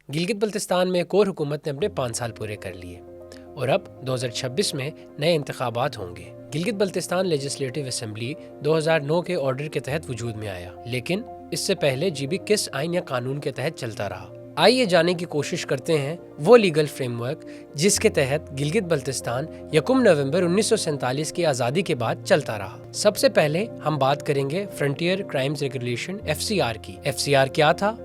गिलगित बल्तिस्तान में एक और हुकूमत ने अपने 5 साल पूरे कर लिए और अब 2026 में नए इंतखाबात होंगे। गिलगित बल्तिस्तान लेजिस्लेटिव असेंबली 2009 के ऑर्डर के तहत वजूद में आया, लेकिन इससे पहले जीबी किस आइन या कानून के तहत चलता रहा। आइए जानने की कोशिश करते हैं वो लीगल फ्रेमवर्क जिसके तहत गिलगित बल्तिस्तान 1 नवंबर 1947 की आज़ादी के बाद चलता रहा। सबसे पहले हम बात करेंगे फ्रंटियर क्राइम्स रेगुलेशन FCR की। FCR क्या था,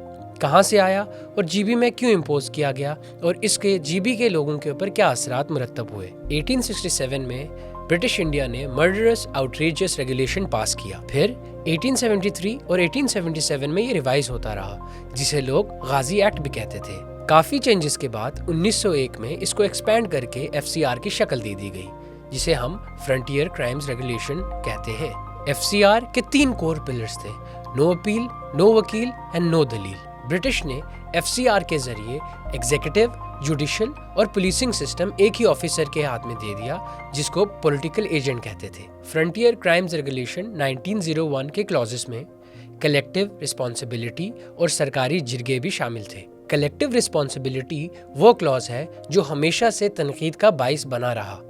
कहाँ से आया और जीबी में क्यों इम्पोज किया गया और इसके जीबी के लोगों के ऊपर क्या असरात मुरत्तब हुए। 1867 में ब्रिटिश इंडिया ने मर्डरस आउटरेजियस रेगुलेशन पास किया। फिर 1873 और 1877 में ये रिवाइज होता रहा, जिसे लोग गाजी एक्ट भी कहते थे। काफी चेंजेस के बाद 1901 में इसको एक्सपैंड करके FCR की शक्ल दे दी गई, जिसे हम फ्रंटियर क्राइम्स रेगुलेशन कहते हैं। FCR के 3 कोर पिलर्स थे: नो अपील, नो वकील एंड नो दलील। ब्रिटिश ने FCR के जरिए एग्जीक्यूटिव, जुडिशल और पुलिसिंग सिस्टम एक ही ऑफिसर के हाथ में दे दिया, जिसको पॉलिटिकल एजेंट कहते थे। फ्रंटियर क्राइम्स रेगुलेशन 1901 के क्लॉजेस में कलेक्टिव रिस्पॉन्सिबिलिटी और सरकारी जिरगे भी शामिल थे। कलेक्टिव रिस्पॉन्सिबिलिटी वो क्लॉज है जो हमेशा से तनकीद का बाइस बना रहा।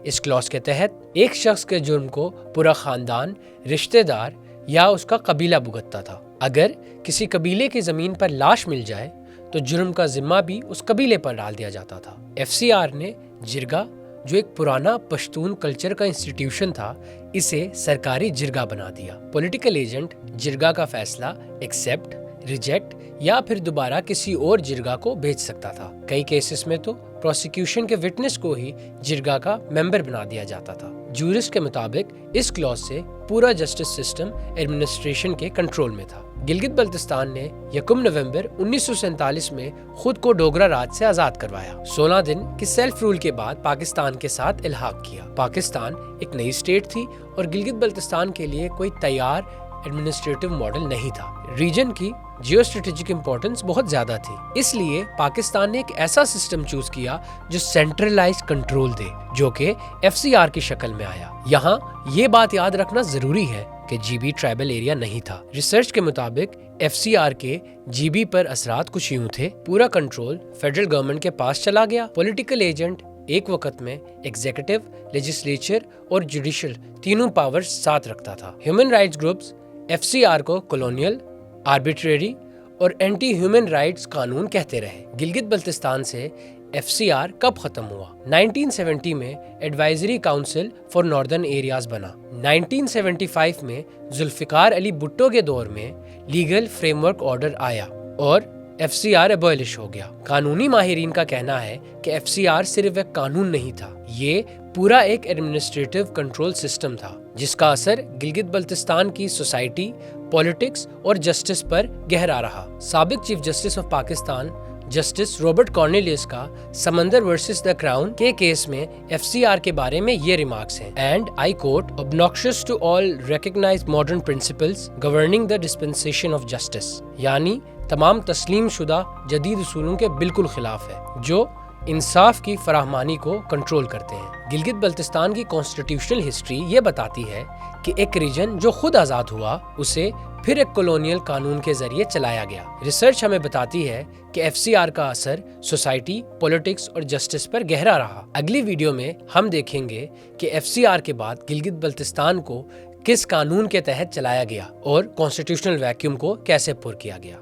इस क्लॉज के तहत एक शख्स के जुर्म को पूरा खानदान, रिश्तेदार या उसका कबीला भुगतता था। अगर किसी कबीले की जमीन पर लाश मिल जाए तो जुर्म का जिम्मा भी उस कबीले पर डाल दिया जाता था। FCR ने जिरगा, जो एक पुराना पश्तून कल्चर का इंस्टीट्यूशन था, इसे सरकारी जिरगा बना दिया। पॉलिटिकल एजेंट जिरगा का फैसला एक्सेप्ट, रिजेक्ट या फिर दोबारा किसी और जिरगा को भेज सकता था। कई केसेस में तो प्रोसिक्यूशन के विटनेस को ही जिरगा का मेंबर बना दिया जाता था। जूरिस्ट के मुताबिक इस क्लॉज से पूरा जस्टिस सिस्टम एडमिनिस्ट्रेशन के कंट्रोल में था। गिलगित बल्तिस्तान ने 1 नवंबर 1947 में खुद को डोगरा राज से आजाद करवाया। 16 दिन की सेल्फ रूल के बाद पाकिस्तान के साथ इल्हाक किया। पाकिस्तान एक नई स्टेट थी और गिलगित बल्तिस्तान के लिए कोई तैयार एडमिनिस्ट्रेटिव मॉडल नहीं था। रीजन की जियो स्ट्रेटेजिक इंपॉर्टेंस बहुत ज्यादा थी, इसलिए पाकिस्तान ने एक ऐसा सिस्टम चूज किया जो सेंट्रलाइज कंट्रोल दे, जो कि FCR की शक्ल में आया। यहाँ ये बात याद रखना जरूरी है कि जीबी ट्राइबल एरिया नहीं था। रिसर्च के मुताबिक FCR के जीबी पर असरात कुछ यूं थे: पूरा कंट्रोल फेडरल गवर्नमेंट के पास चला गया। पॉलिटिकल एजेंट एक वक्त में एग्जीक्यूटिव, लेजिस्लेचर और जुडिशल तीनों पावर्स साथ रखता था। ह्यूमन राइट्स ग्रुप्स FCR को कॉलोनियल, आर्बिट्रेरी और एंटी ह्यूमन राइट्स कानून कहते रहे। गिलगित बल्तिस्तान से FCR कब खत्म हुआ? 1970 में advisory council for northern areas बना। 1975 में जुल्फिकार अली भुट्टो के दौर में लीगल फ्रेमवर्क ऑर्डर आया और FCR एबॉलिश हो गया। कानूनी माहिरीन का कहना है कि FCR सिर्फ एक कानून नहीं था, ये पूरा एक एडमिनिस्ट्रेटिव कंट्रोल सिस्टम था, जिसका असर गिलगित बल्तिस्तान की सोसाइटी, पॉलिटिक्स और जस्टिस पर गहरा रहा। साबिक chief justice of Pakistan justice Robert Cornelius का समंदर वर्सेस द क्राउन के केस में FCR के बारे में ये रिमार्क्स हैं: and I quote, obnoxious to all recognised modern principles governing the dispensation of justice, यानी तमाम तस्लीम शुदा जदीद उसूलों के बिल्कुल खिलाफ है, जो इंसाफ की फराहमानी को कंट्रोल करते हैं। गिलगित बल्तिस्तान की कॉन्स्टिट्यूशनल हिस्ट्री ये बताती है कि एक रीजन जो खुद आज़ाद हुआ, उसे फिर एक कॉलोनियल कानून के जरिए चलाया गया। रिसर्च हमें बताती है कि FCR का असर सोसाइटी, पॉलिटिक्स और जस्टिस पर गहरा रहा। अगली वीडियो में हम देखेंगे कि FCR के बाद गिलगित बल्तिस्तान को किस कानून के तहत चलाया गया और कॉन्स्टिट्यूशनल वैक्यूम को कैसे पुर किया गया।